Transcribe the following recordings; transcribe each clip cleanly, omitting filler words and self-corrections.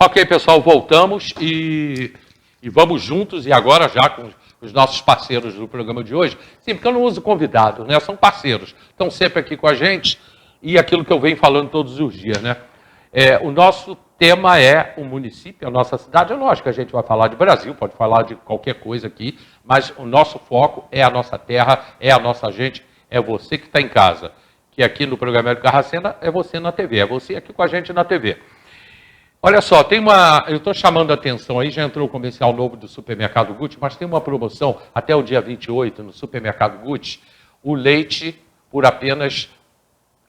Ok, pessoal, voltamos e vamos juntos, e agora já com os nossos parceiros do programa de hoje. Sim, porque eu não uso convidados, né? São parceiros, estão sempre aqui com a gente, e aquilo que eu venho falando todos os dias, né? O nosso tema é o município, a nossa cidade. É lógico que a gente vai falar de Brasil, pode falar de qualquer coisa aqui, mas o nosso foco é a nossa terra, é a nossa gente, é você que está em casa. Que aqui no programa Hélio Carracena é você na TV, é você aqui com a gente na TV. Olha só, eu estou chamando a atenção aí, já entrou o comercial novo do Supermercado Gucci, mas tem uma promoção até o dia 28 no Supermercado Gucci, o leite por apenas,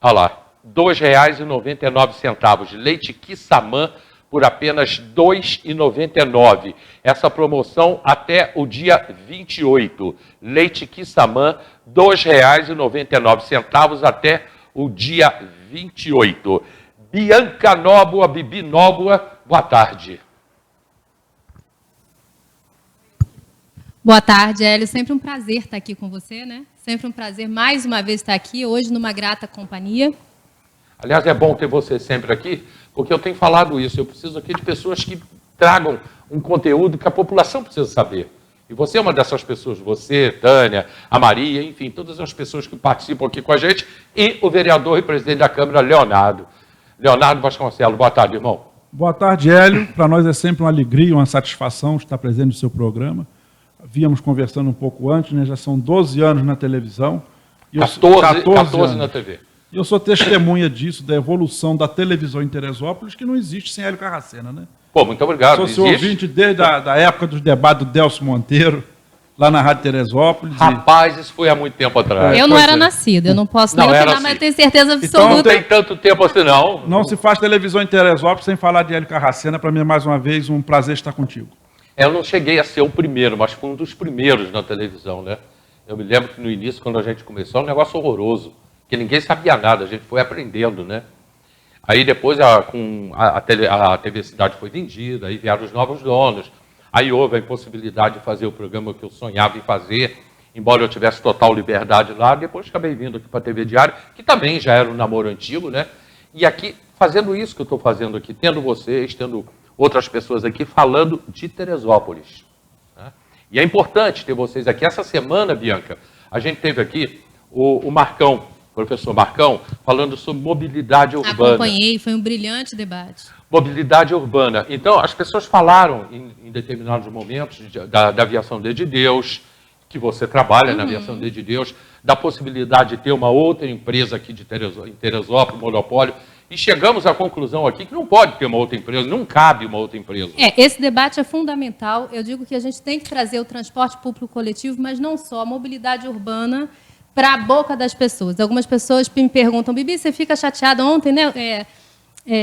olha lá, R$ 2,99, leite Quissamã por apenas R$ 2,99. Essa promoção até o dia 28, leite Quissamã, R$ 2,99 até o dia 28. Bianca Nóboa, Bibi Nóboa, boa tarde. Boa tarde, Hélio. Sempre um prazer estar aqui com você, né? Sempre um prazer mais uma vez estar aqui, hoje numa grata companhia. Aliás, é bom ter você sempre aqui, porque eu tenho falado isso. Eu preciso aqui de pessoas que tragam um conteúdo que a população precisa saber. E você é uma dessas pessoas, você, Tânia, a Maria, enfim, todas as pessoas que participam aqui com a gente, e o vereador e presidente da Câmara, Leonardo Vasconcelos. Boa tarde, irmão. Boa tarde, Hélio. Para nós é sempre uma alegria, uma satisfação estar presente no seu programa. Víamos conversando um pouco antes, né? Já são 12 anos na televisão. 14 na TV. E eu sou testemunha disso, da evolução da televisão em Teresópolis, que não existe sem Hélio Carracena, né? Pô, muito obrigado. Sou seu ouvinte desde a época dos debates do Delcio Monteiro, lá na Rádio Teresópolis. Rapaz, isso foi há muito tempo atrás. Eu não era nascida, eu não posso nem opinar, mas eu tenho certeza absoluta. Então não tem tanto tempo assim, não. Não se faz televisão em Teresópolis sem falar de Hélio Carracena. Para mim é mais uma vez um prazer estar contigo. Eu não cheguei a ser o primeiro, mas fui um dos primeiros na televisão, né? Eu me lembro que no início, quando a gente começou, era um negócio horroroso, que ninguém sabia nada, a gente foi aprendendo, né? Aí depois a TV Cidade foi vendida, aí vieram os novos donos, aí houve a impossibilidade de fazer o programa que eu sonhava em fazer, embora eu tivesse total liberdade lá. Depois acabei vindo aqui para a TV Diário, que também já era um namoro antigo, né? E aqui, fazendo isso que eu estou fazendo aqui, tendo vocês, tendo outras pessoas aqui, falando de Teresópolis. Né? E é importante ter vocês aqui. Essa semana, Bianca, a gente teve aqui o Marcão, professor Marcão, falando sobre mobilidade urbana. Acompanhei, foi um brilhante debate. Mobilidade urbana. Então, as pessoas falaram em determinados momentos da aviação D de Deus, que você trabalha na aviação D de Deus, da possibilidade de ter uma outra empresa aqui em Teresópolis, monopólio, e chegamos à conclusão aqui que não pode ter uma outra empresa, não cabe uma outra empresa. Esse debate é fundamental. Eu digo que a gente tem que trazer o transporte público coletivo, mas não só, a mobilidade urbana para a boca das pessoas. Algumas pessoas me perguntam, Bibi, você fica chateada? Ontem, né,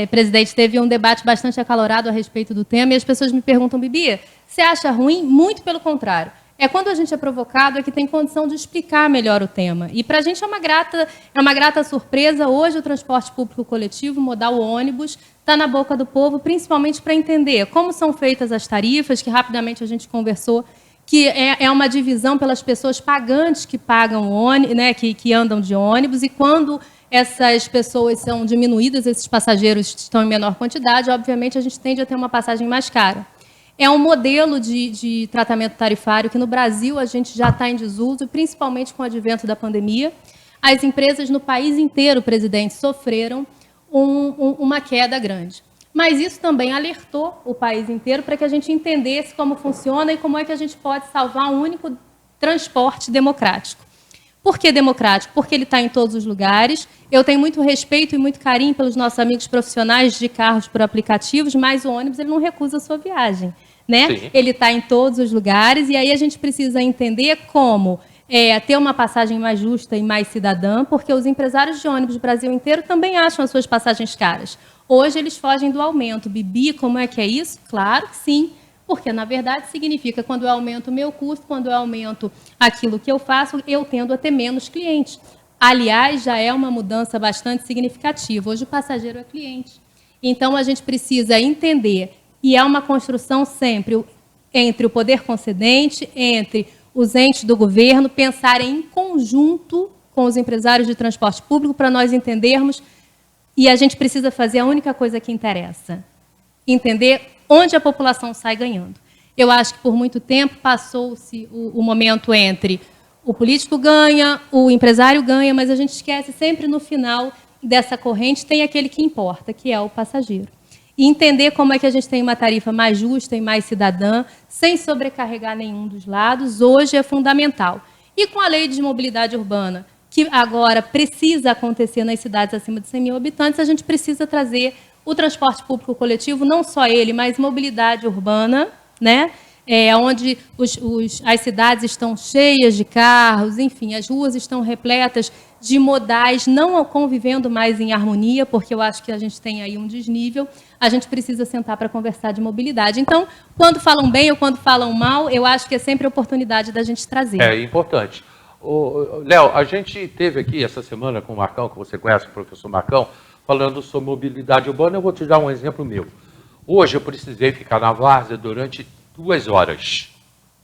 presidente, teve um debate bastante acalorado a respeito do tema, e as pessoas me perguntam, Bibi, você acha ruim? Muito pelo contrário. Quando a gente é provocado, que tem condição de explicar melhor o tema. E para a gente é uma grata surpresa. Hoje o transporte público coletivo, modal ônibus, está na boca do povo, principalmente para entender como são feitas as tarifas, que rapidamente a gente conversou, que é uma divisão pelas pessoas pagantes que pagam ônibus, né, que andam de ônibus, e quando essas pessoas são diminuídas, esses passageiros estão em menor quantidade, obviamente a gente tende a ter uma passagem mais cara. É um modelo de tratamento tarifário que no Brasil a gente já está em desuso, principalmente com o advento da pandemia. As empresas no país inteiro, presidente, sofreram uma queda grande. Mas isso também alertou o país inteiro para que a gente entendesse como funciona e como é que a gente pode salvar um único transporte democrático. Por que democrático? Porque ele está em todos os lugares. Eu tenho muito respeito e muito carinho pelos nossos amigos profissionais de carros por aplicativos, mas o ônibus ele não recusa a sua viagem, né? Ele está em todos os lugares, e aí a gente precisa entender como ter uma passagem mais justa e mais cidadã, porque os empresários de ônibus do Brasil inteiro também acham as suas passagens caras. Hoje eles fogem do aumento. Bibi, como é que é isso? Claro que sim, porque, na verdade, significa quando eu aumento o meu custo, quando eu aumento aquilo que eu faço, eu tendo a ter menos clientes. Aliás, já é uma mudança bastante significativa. Hoje o passageiro é cliente. Então, a gente precisa entender, e é uma construção sempre entre o poder concedente, entre os entes do governo, pensarem em conjunto com os empresários de transporte público para nós entendermos, e a gente precisa fazer a única coisa que interessa, entender onde a população sai ganhando. Eu acho que por muito tempo passou-se o momento entre o político ganha, o empresário ganha, mas a gente esquece sempre no final dessa corrente tem aquele que importa, que é o passageiro. E entender como é que a gente tem uma tarifa mais justa e mais cidadã, sem sobrecarregar nenhum dos lados, hoje é fundamental. E com a lei de mobilidade urbana, que agora precisa acontecer nas cidades acima de 100 mil habitantes, a gente precisa trazer o transporte público coletivo, não só ele, mas mobilidade urbana, né? Onde as cidades estão cheias de carros, enfim, as ruas estão repletas de modais, não convivendo mais em harmonia, porque eu acho que a gente tem aí um desnível, a gente precisa sentar para conversar de mobilidade. Então, quando falam bem ou quando falam mal, eu acho que é sempre a oportunidade da gente trazer. É importante. Léo, a gente teve aqui essa semana com o Marcão, que você conhece, o professor Marcão, falando sobre mobilidade urbana. Eu vou te dar um exemplo meu. Hoje eu precisei ficar na várzea durante 2 horas.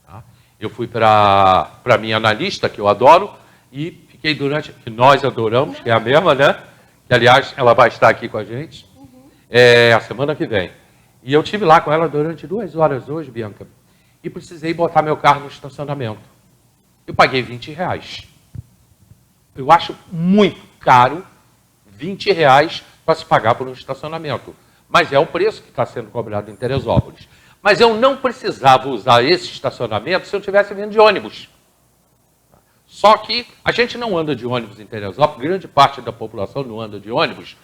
Tá? Eu fui para a minha analista, que eu adoro, e fiquei que nós adoramos, que é a mesma, né? Que, aliás, ela vai estar aqui com a gente a semana que vem. E eu estive lá com ela durante 2 horas hoje, Bianca, e precisei botar meu carro no estacionamento. Eu paguei R$20. Eu acho muito caro R$20 para se pagar por um estacionamento. Mas é o preço que está sendo cobrado em Teresópolis. Mas eu não precisava usar esse estacionamento se eu estivesse vindo de ônibus. Só que a gente não anda de ônibus em Teresópolis, grande parte da população não anda de ônibus,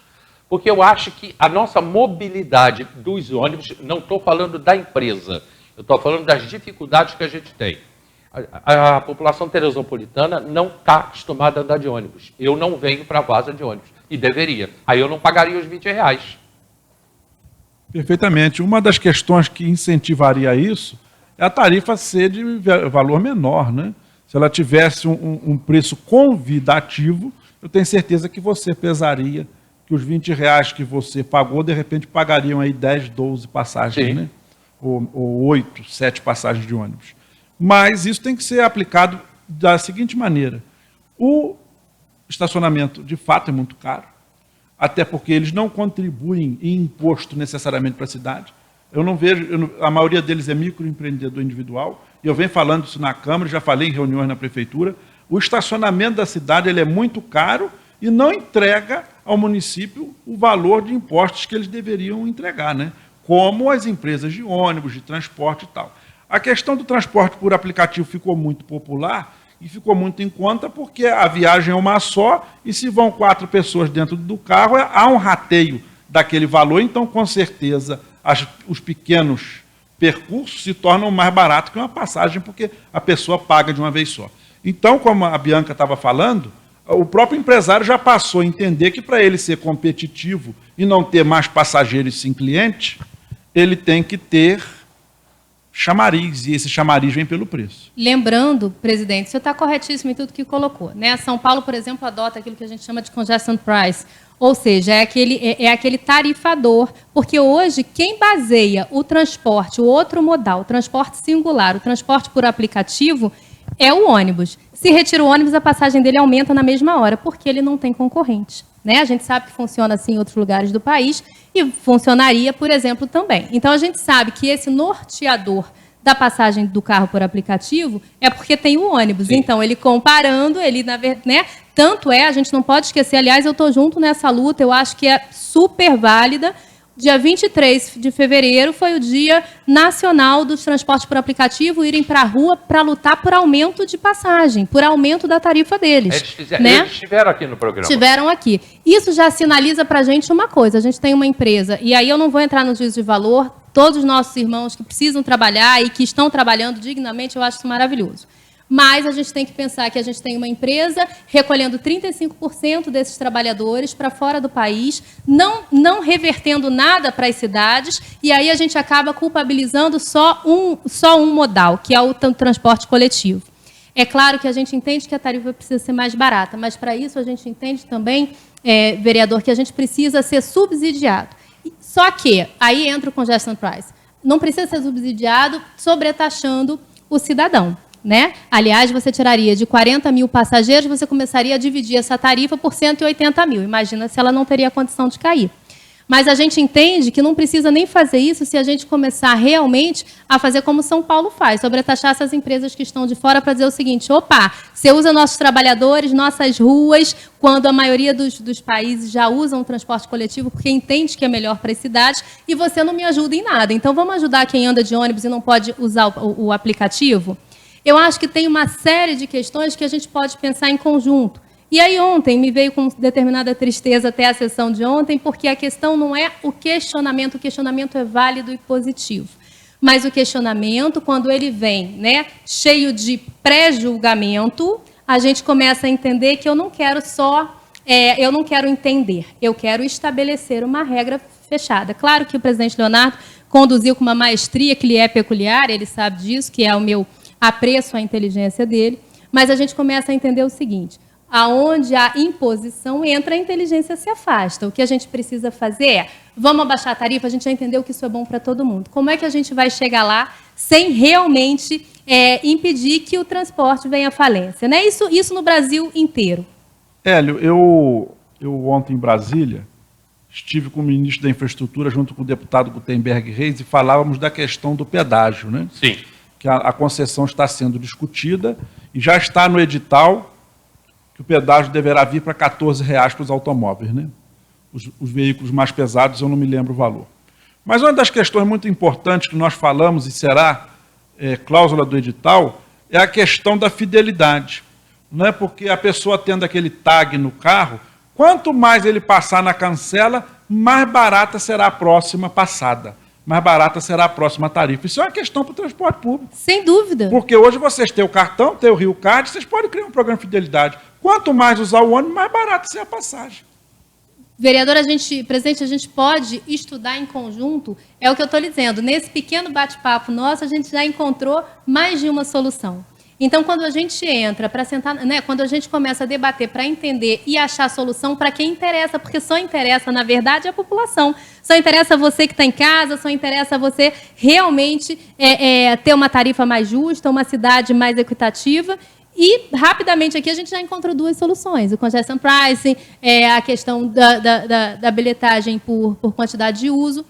porque eu acho que a nossa mobilidade dos ônibus, não estou falando da empresa, eu estou falando das dificuldades que a gente tem. A população teresopolitana não está acostumada a andar de ônibus. Eu não venho para a Várzea de ônibus, e deveria. Aí eu não pagaria os R$20. Perfeitamente. Uma das questões que incentivaria isso é a tarifa ser de valor menor, né? Se ela tivesse um preço convidativo, eu tenho certeza que você pesaria que os R$20 que você pagou, de repente pagariam aí 10, 12 passagens, Sim. né? Ou 8, 7 passagens de ônibus. Mas isso tem que ser aplicado da seguinte maneira. O estacionamento, de fato, é muito caro, até porque eles não contribuem em imposto necessariamente para a cidade. Eu não vejo, a maioria deles é microempreendedor individual, e eu venho falando isso na Câmara, já falei em reuniões na Prefeitura. O estacionamento da cidade ele é muito caro e não entrega ao município o valor de impostos que eles deveriam entregar, né? Como as empresas de ônibus, de transporte e tal. A questão do transporte por aplicativo ficou muito popular e ficou muito em conta porque a viagem é uma só e se vão 4 pessoas dentro do carro, há um rateio daquele valor, então com certeza os pequenos percursos se tornam mais baratos que uma passagem porque a pessoa paga de uma vez só. Então, como a Bianca estava falando, o próprio empresário já passou a entender que para ele ser competitivo e não ter mais passageiros e sim clientes, ele tem que ter chamariz, e esse chamariz vem pelo preço. Lembrando, presidente, você está corretíssimo em tudo que colocou, né? São Paulo, por exemplo, adota aquilo que a gente chama de congestion price, ou seja, é aquele tarifador, porque hoje quem baseia o transporte, o outro modal, o transporte singular, o transporte por aplicativo, é o ônibus. Se retira o ônibus, a passagem dele aumenta na mesma hora, porque ele não tem concorrente, né? A gente sabe que funciona assim em outros lugares do país e funcionaria, por exemplo, também. Então, a gente sabe que esse norteador da passagem do carro por aplicativo é porque tem o ônibus. Sim. Então, ele comparando, ele, né? Tanto a gente não pode esquecer, aliás, eu estou junto nessa luta, eu acho que é super válida. Dia 23 de fevereiro foi o Dia Nacional dos Transportes por Aplicativo irem para a rua para lutar por aumento de passagem, por aumento da tarifa deles. Eles estiveram aqui no programa. Estiveram aqui. Isso já sinaliza para a gente uma coisa, a gente tem uma empresa, e aí eu não vou entrar no juízo de valor, todos os nossos irmãos que precisam trabalhar e que estão trabalhando dignamente, eu acho isso maravilhoso. Mas a gente tem que pensar que a gente tem uma empresa recolhendo 35% desses trabalhadores para fora do país, não revertendo nada para as cidades, e aí a gente acaba culpabilizando só um modal, que é o transporte coletivo. É claro que a gente entende que a tarifa precisa ser mais barata, mas para isso a gente entende também, vereador, que a gente precisa ser subsidiado. Só que aí entra o congestion price. Não precisa ser subsidiado sobretaxando o cidadão, né? Aliás, você tiraria de 40 mil passageiros, você começaria a dividir essa tarifa por 180 mil. Imagina se ela não teria condição de cair. Mas a gente entende que não precisa nem fazer isso se a gente começar realmente a fazer como São Paulo faz, sobretaxar essas empresas que estão de fora para dizer o seguinte, opa, você usa nossos trabalhadores, nossas ruas, quando a maioria dos países já usam o transporte coletivo porque entende que é melhor para as cidades e você não me ajuda em nada. Então, vamos ajudar quem anda de ônibus e não pode usar o aplicativo? Eu acho que tem uma série de questões que a gente pode pensar em conjunto. E aí ontem me veio com determinada tristeza até a sessão de ontem, porque a questão não é o questionamento é válido e positivo. Mas o questionamento, quando ele vem, né, cheio de pré-julgamento, a gente começa a entender que eu não quero eu não quero entender, eu quero estabelecer uma regra fechada. Claro que o presidente Leonardo conduziu com uma maestria que lhe é peculiar, ele sabe disso, que é o meu apreço à inteligência dele, mas a gente começa a entender o seguinte, aonde a imposição entra, a inteligência se afasta. O que a gente precisa fazer é, vamos abaixar a tarifa, a gente já entendeu que isso é bom para todo mundo. Como é que a gente vai chegar lá sem realmente impedir que o transporte venha à falência? Né? Isso no Brasil inteiro. Hélio, eu ontem em Brasília estive com o ministro da Infraestrutura junto com o deputado Gutenberg Reis e falávamos da questão do pedágio, né? Sim. Que a concessão está sendo discutida e já está no edital que o pedágio deverá vir para R$ 14 para os automóveis, né? Os veículos mais pesados, eu não me lembro o valor. Mas uma das questões muito importantes que nós falamos, e será cláusula do edital, é a questão da fidelidade. Não é porque a pessoa tendo aquele tag no carro, quanto mais ele passar na cancela, mais barata será a próxima passada. Mais barata será a próxima tarifa. Isso é uma questão para o transporte público. Sem dúvida. Porque hoje vocês têm o cartão, têm o Rio Card, vocês podem criar um programa de fidelidade. Quanto mais usar o ônibus, mais barato será a passagem. Vereador, presidente, a gente pode estudar em conjunto, é o que eu estou lhe dizendo. Nesse pequeno bate-papo nosso, a gente já encontrou mais de uma solução. Então, quando a gente entra para sentar, né, quando a gente começa a debater para entender e achar solução para quem interessa, porque só interessa, na verdade, a população. Só interessa você que está em casa, só interessa você realmente ter uma tarifa mais justa, uma cidade mais equitativa. E, rapidamente, aqui a gente já encontrou duas soluções. O congestion pricing, a questão da bilhetagem por quantidade de uso.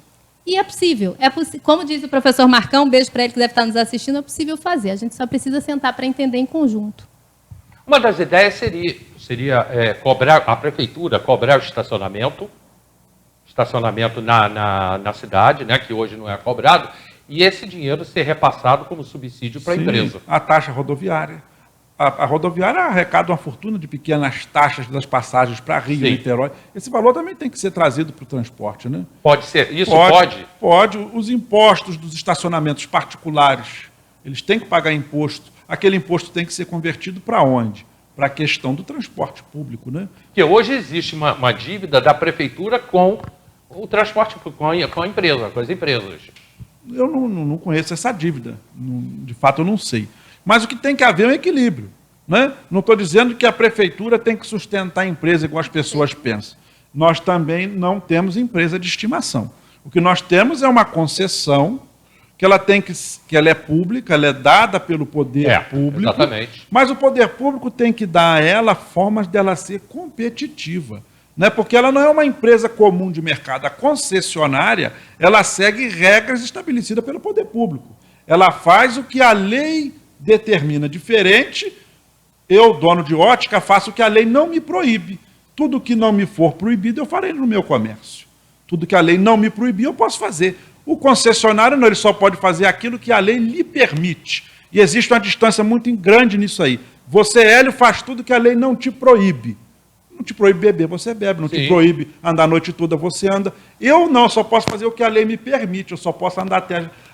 E é possível. Como diz o professor Marcão, um beijo para ele que deve estar nos assistindo, é possível fazer. A gente só precisa sentar para entender em conjunto. Uma das ideias seria cobrar a prefeitura, cobrar o estacionamento na cidade, né, que hoje não é cobrado, e esse dinheiro ser repassado como subsídio para a empresa. A taxa rodoviária. A rodoviária arrecada uma fortuna de pequenas taxas das passagens para Rio e Niterói. Esse valor também tem que ser trazido para o transporte, né? Pode ser. Isso pode? Pode. Os impostos dos estacionamentos particulares, eles têm que pagar imposto. Aquele imposto tem que ser convertido para onde? Para a questão do transporte público, né? Porque hoje existe uma dívida da prefeitura com o transporte, com a empresa, com as empresas. Eu não conheço essa dívida. De fato, eu não sei. Mas o que tem que haver é um equilíbrio. Né? Não estou dizendo que a prefeitura tem que sustentar a empresa igual as pessoas pensam. Nós também não temos empresa de estimação. O que nós temos é uma concessão que ela é pública, ela é dada pelo poder público. Exatamente. Mas o poder público tem que dar a ela formas dela ser competitiva. Né? Porque ela não é uma empresa comum de mercado. A concessionária, ela segue regras estabelecidas pelo poder público. Ela faz o que a lei determina. Diferente, eu, dono de ótica, faço o que a lei não me proíbe. Tudo que não me for proibido, eu farei no meu comércio. Tudo que a lei não me proibir, eu posso fazer. O concessionário não, ele só pode fazer aquilo que a lei lhe permite. E existe uma distância muito grande nisso aí. Você, Hélio, faz tudo que a lei não te proíbe. Não te proíbe beber, você bebe. Não te proíbe andar a noite toda, você anda. Eu não, só posso fazer o que a lei me permite. Eu só posso andar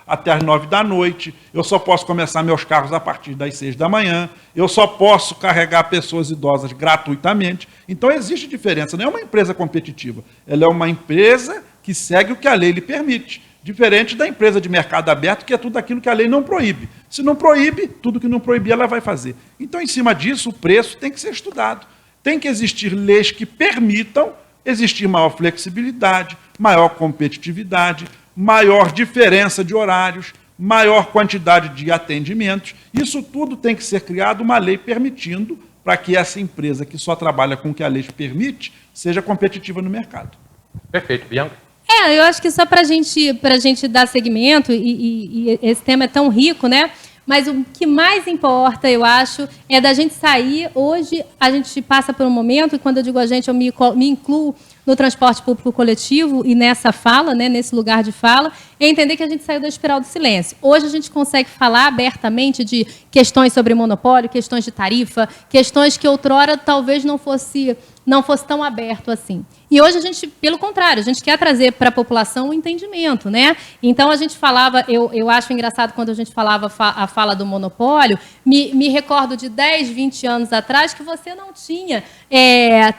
até as 9 da noite, eu só posso começar meus carros a partir das 6 da manhã, eu só posso carregar pessoas idosas gratuitamente. Então existe diferença, não é uma empresa competitiva, ela é uma empresa que segue o que a lei lhe permite, diferente da empresa de mercado aberto, que é tudo aquilo que a lei não proíbe. Se não proíbe, tudo que não proibir ela vai fazer. Então, em cima disso, o preço tem que ser estudado. Tem que existir leis que permitam existir maior flexibilidade, maior competitividade, maior diferença de horários, maior quantidade de atendimentos. Isso tudo tem que ser criado uma lei permitindo para que essa empresa que só trabalha com o que a lei permite seja competitiva no mercado. Perfeito, Bianca. Eu acho que só para a gente dar segmento, e esse tema é tão rico, né? Mas o que mais importa, eu acho, é da gente sair. Hoje, a gente passa por um momento, e quando eu digo a gente, eu me incluo no transporte público coletivo e nessa fala, né, nesse lugar de fala, é entender que a gente saiu da espiral do silêncio. Hoje a gente consegue falar abertamente de questões sobre monopólio, questões de tarifa, questões que outrora talvez não fosse tão aberto assim. E hoje a gente, pelo contrário, a gente quer trazer para a população o entendimento, né? Então a gente falava, eu acho engraçado quando a gente falava a fala do monopólio, me recordo de 10, 20 anos atrás que você não tinha,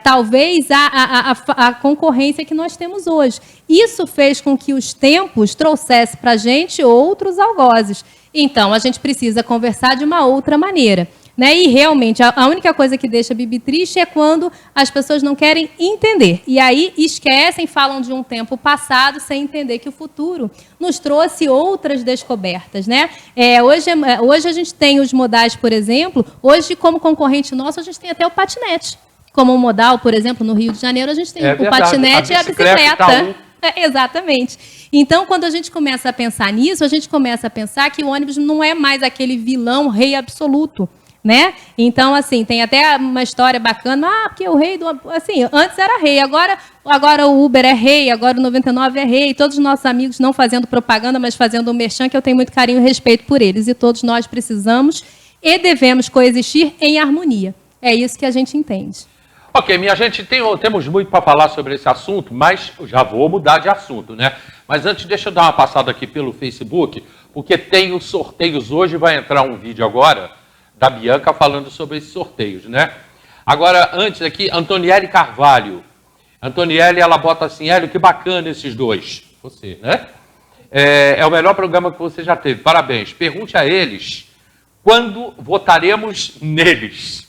talvez, a concorrência que nós temos hoje. Isso fez com que os tempos trouxessem para a gente outros algozes. Então, a gente precisa conversar de uma outra maneira. Né? E, realmente, a única coisa que deixa a Bibi triste é quando as pessoas não querem entender. E aí esquecem, falam de um tempo passado, sem entender que o futuro nos trouxe outras descobertas. Né? Hoje a gente tem os modais, por exemplo. Hoje, como concorrente nosso, a gente tem até o patinete. Como um modal, por exemplo, no Rio de Janeiro, a gente tem o patinete e a bicicleta. Exatamente. Então, quando a gente começa a pensar nisso, a gente começa a pensar que o ônibus não é mais aquele vilão rei absoluto. Né? Então, assim, tem até uma história bacana, porque o rei assim, antes era rei, agora o Uber é rei, agora o 99 é rei, todos os nossos amigos não fazendo propaganda, mas fazendo um merchan, que eu tenho muito carinho e respeito por eles, e todos nós precisamos e devemos coexistir em harmonia. É isso que a gente entende. Ok, minha gente, temos muito para falar sobre esse assunto, mas eu já vou mudar de assunto, né? Mas antes, deixa eu dar uma passada aqui pelo Facebook, porque tem os sorteios hoje, vai entrar um vídeo agora, da Bianca falando sobre esses sorteios, né? Agora, antes aqui, Antoniele Carvalho. Antoniele, ela bota assim, Hélio, que bacana esses dois. Você, né? É o melhor programa que você já teve. Parabéns. Pergunte a eles quando votaremos neles.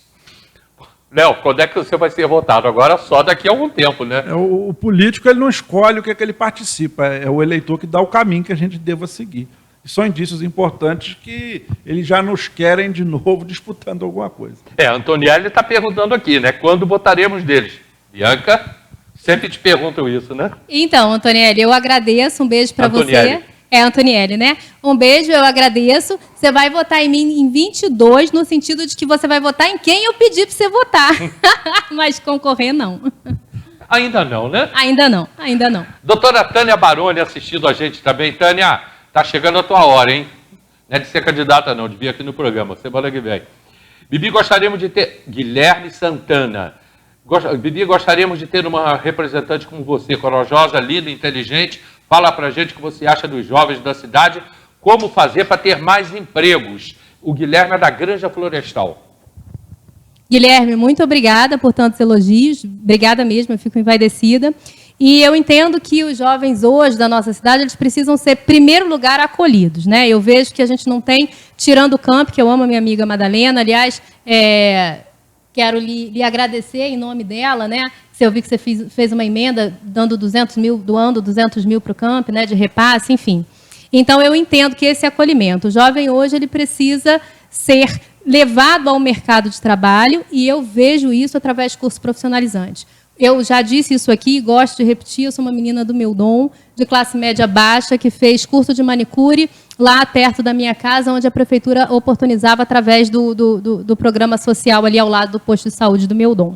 Léo, quando é que você vai ser votado? Agora só daqui a algum tempo, né? O político, ele não escolhe o que é que ele participa. É o eleitor que dá o caminho que a gente deva seguir. E são indícios importantes que eles já nos querem de novo disputando alguma coisa. A Antoniele está perguntando aqui, né? Quando votaremos deles? Bianca, sempre te perguntam isso, né? Então, Antoniele, eu agradeço. Um beijo para você. Antoniele, né? Um beijo, eu agradeço. Você vai votar em mim em 22, no sentido de que você vai votar em quem eu pedi para você votar. Mas concorrer, não. Ainda não, né? Ainda não. Doutora Tânia Baroni assistindo a gente também. Tânia, tá chegando a tua hora, hein? Não é de ser candidata, não, de vir aqui no programa, semana que vem. Bibi, gostaríamos de ter... Guilherme Santana. Bibi, gostaríamos de ter uma representante como você, corajosa, linda, inteligente. Fala pra gente o que você acha dos jovens da cidade, como fazer para ter mais empregos. O Guilherme é da Granja Florestal. Guilherme, muito obrigada por tantos elogios. Obrigada mesmo, eu fico envaidecida. E eu entendo que os jovens hoje da nossa cidade, eles precisam ser, em primeiro lugar, acolhidos. Né? Eu vejo que a gente não tem, tirando o campo, que eu amo a minha amiga Madalena, aliás, quero lhe agradecer em nome dela, né? Eu vi que você fez uma emenda doando 200 mil para o camp, né? De repasse, enfim. Então, eu entendo que esse acolhimento. O jovem hoje ele precisa ser levado ao mercado de trabalho e eu vejo isso através de cursos profissionalizantes. Eu já disse isso aqui, gosto de repetir, eu sou uma menina do Meudon, de classe média baixa, que fez curso de manicure lá perto da minha casa, onde a prefeitura oportunizava através do programa social ali ao lado do posto de saúde do Meudon.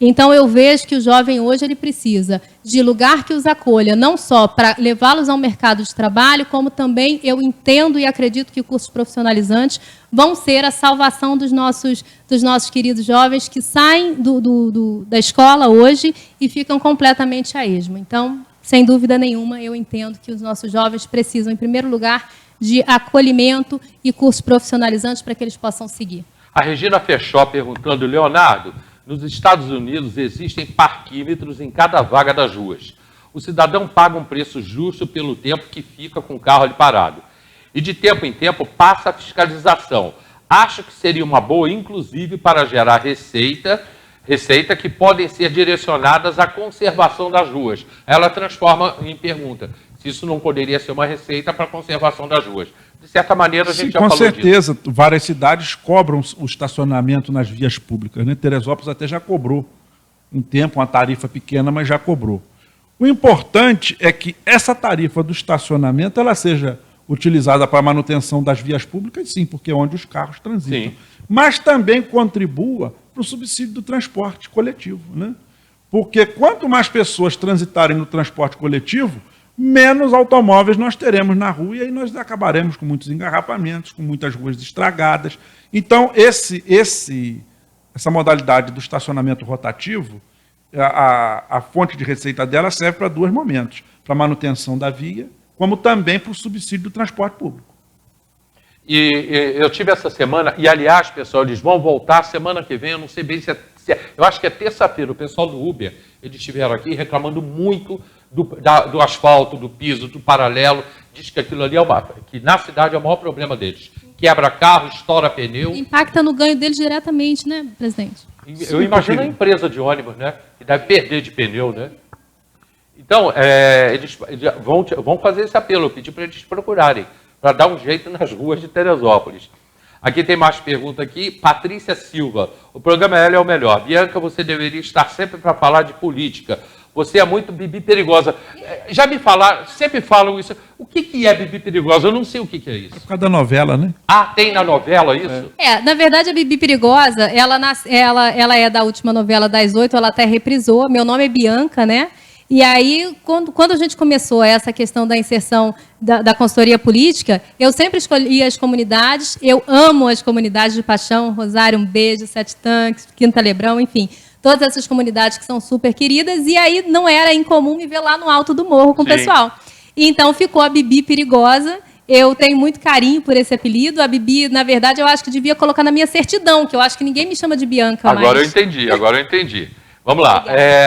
Então, eu vejo que o jovem hoje ele precisa de lugar que os acolha, não só para levá-los ao mercado de trabalho, como também eu entendo e acredito que cursos profissionalizantes vão ser a salvação dos nossos queridos jovens que saem da escola hoje e ficam completamente a esmo. Então, sem dúvida nenhuma, eu entendo que os nossos jovens precisam, em primeiro lugar, de acolhimento e cursos profissionalizantes para que eles possam seguir. A Regina Fechó perguntando, Leonardo, nos Estados Unidos existem parquímetros em cada vaga das ruas. O cidadão paga um preço justo pelo tempo que fica com o carro ali parado. E de tempo em tempo passa a fiscalização. Acho que seria uma boa, inclusive, para gerar receita que podem ser direcionadas à conservação das ruas. Ela transforma em pergunta se isso não poderia ser uma receita para a conservação das ruas. De certa maneira, a gente já falou disso. Com certeza, várias cidades cobram o estacionamento nas vias públicas. Né? Teresópolis até já cobrou um tempo, uma tarifa pequena, mas já cobrou. O importante é que essa tarifa do estacionamento ela seja utilizada para a manutenção das vias públicas, sim, porque é onde os carros transitam. Sim. Mas também contribua para o subsídio do transporte coletivo, né? Porque quanto mais pessoas transitarem no transporte coletivo, menos automóveis nós teremos na rua e aí nós acabaremos com muitos engarrafamentos, com muitas ruas estragadas. Então, essa modalidade do estacionamento rotativo, a fonte de receita dela serve para dois momentos, para a manutenção da via, como também para o subsídio do transporte público. E eu tive essa semana, e aliás, pessoal, eles vão voltar semana que vem, eu não sei bem se eu acho que é terça-feira, o pessoal do Uber, eles estiveram aqui reclamando muito do asfalto, do piso, do paralelo, diz que aquilo ali que na cidade é o maior problema deles. Quebra carro, estoura pneu. Impacta no ganho deles diretamente, né, presidente? Eu imagino a empresa de ônibus, né, que deve perder de pneu, né? Então, eles vão fazer esse apelo, eu pedi para eles procurarem, para dar um jeito nas ruas de Teresópolis. Aqui tem mais pergunta aqui. Patrícia Silva, o programa Ela é o melhor. Bianca, você deveria estar sempre para falar de política. Você é muito Bibi Perigosa. Já me falaram, sempre falam isso. O que é Bibi Perigosa? Eu não sei o que é isso. É por causa da novela, né? Ah, tem na novela isso? Na verdade, a Bibi Perigosa, ela é da última novela das 8, ela até reprisou. Meu nome é Bianca, né? E aí, quando a gente começou essa questão da inserção da consultoria política, eu sempre escolhi as comunidades, eu amo as comunidades de paixão, Rosário, um beijo, Sete Tanques, Quinta Lebrão, enfim, todas essas comunidades que são super queridas, e aí não era incomum me ver lá no alto do morro com o pessoal. E então ficou a Bibi Perigosa. Eu tenho muito carinho por esse apelido. A Bibi, na verdade, eu acho que devia colocar na minha certidão, que eu acho que ninguém me chama de Bianca mais. Agora eu entendi. Vamos lá.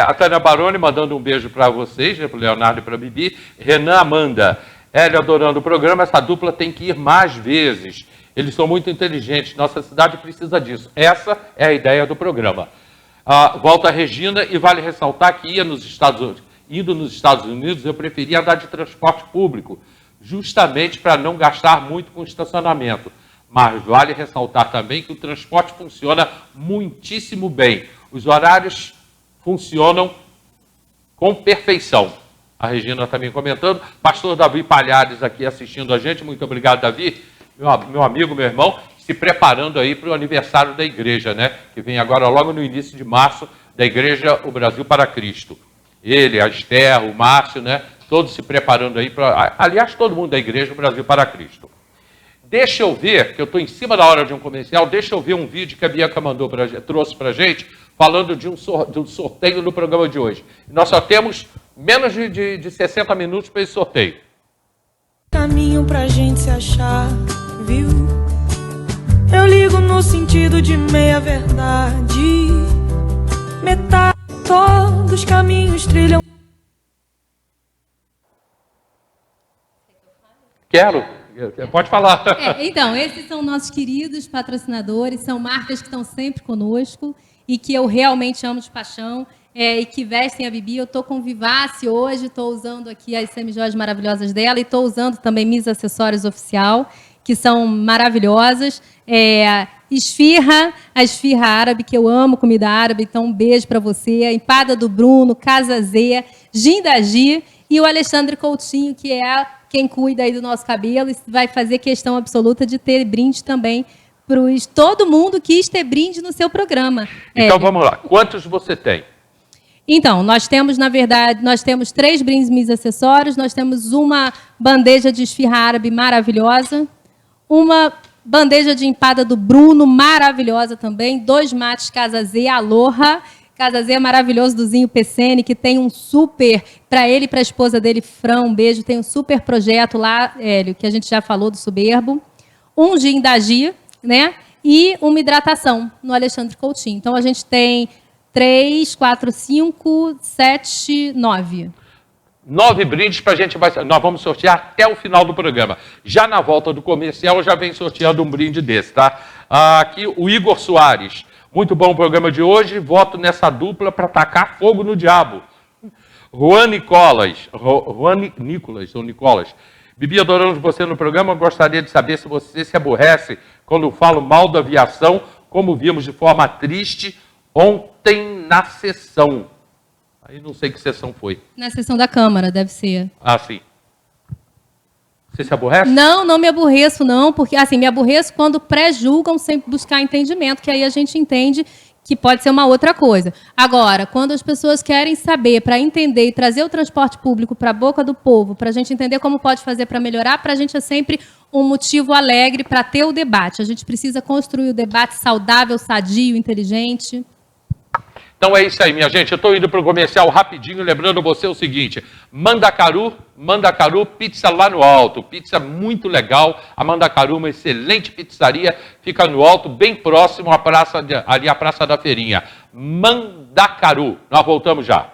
A Tânia Baroni mandando um beijo para vocês, né, para o Leonardo e para a Bibi. Renan Amanda. Hélio adorando o programa. Essa dupla tem que ir mais vezes. Eles são muito inteligentes. Nossa cidade precisa disso. Essa é a ideia do programa. Volta a Regina e vale ressaltar que indo nos Estados Unidos, eu preferia andar de transporte público, justamente para não gastar muito com estacionamento. Mas vale ressaltar também que o transporte funciona muitíssimo bem. Os horários funcionam com perfeição. A Regina também comentando. Pastor Davi Palhares aqui assistindo a gente. Muito obrigado, Davi. Meu amigo, meu irmão, se preparando aí para o aniversário da igreja, né? Que vem agora logo no início de março, da igreja O Brasil para Cristo. Ele, a Esther, o Márcio, né? Todos se preparando aí para... Aliás, todo mundo da igreja O Brasil para Cristo. Deixa eu ver, que eu estou em cima da hora de um comercial, deixa eu ver um vídeo que a Bianca trouxe para a gente, falando de um sorteio no programa de hoje. Nós só temos menos de 60 minutos para esse sorteio. Caminho pra gente se achar, viu? Eu ligo no sentido de meia verdade. Metade, todos os caminhos trilham. Quero. Pode falar. Então, esses são nossos queridos patrocinadores, são marcas que estão sempre conosco e que eu realmente amo de paixão e que vestem a Bibi. Eu estou com Vivace hoje, estou usando aqui as semijoias maravilhosas dela e estou usando também Miss Acessórios Oficial, que são maravilhosas. A esfirra árabe, que eu amo comida árabe, então um beijo para você. A empada do Bruno, Casa Z, Gindagi e o Alexandre Coutinho, que é quem cuida aí do nosso cabelo e vai fazer questão absoluta de ter brinde também para todo mundo quis ter brinde no seu programa. Então vamos lá, quantos você tem? Então, nós temos, na verdade, 3 brindes Miss Acessórios, nós temos uma bandeja de esfirra árabe maravilhosa, uma bandeja de empada do Bruno maravilhosa também, 2 mates Casa Z Aloha. Casa Z é maravilhoso, do Zinho PCN, que tem um super, para ele e para a esposa dele, Fran, um beijo, tem um super projeto lá, Hélio, que a gente já falou do Soberbo, um Gindagi, né, e uma hidratação no Alexandre Coutinho. Então, a gente tem 3, 4, 5, 7, 9. 9 brindes para a gente, nós vamos sortear até o final do programa. Já na volta do comercial, já vem sorteando um brinde desse, tá? Aqui o Igor Soares. Muito bom o programa de hoje, voto nessa dupla para tacar fogo no diabo. Juan Nicolas. Bibi, adorando você no programa, gostaria de saber se você se aborrece quando eu falo mal da aviação, como vimos de forma triste ontem na sessão. Aí não sei que sessão foi. Na sessão da Câmara, deve ser. Ah, sim. Você se aborrece? Não, não me aborreço, não, porque assim, me aborreço quando pré-julgam sem buscar entendimento, que aí a gente entende que pode ser uma outra coisa. Agora, quando as pessoas querem saber, para entender e trazer o transporte público para a boca do povo, para a gente entender como pode fazer para melhorar, para a gente é sempre um motivo alegre para ter o debate. A gente precisa construir o debate saudável, sadio, inteligente. Então é isso aí, minha gente. Eu estou indo para o comercial rapidinho, lembrando você o seguinte: Mandacaru, pizza lá no alto. Pizza muito legal. A Mandacaru, uma excelente pizzaria, fica no alto, bem próximo à praça, ali à Praça da Feirinha. Mandacaru. Nós voltamos já.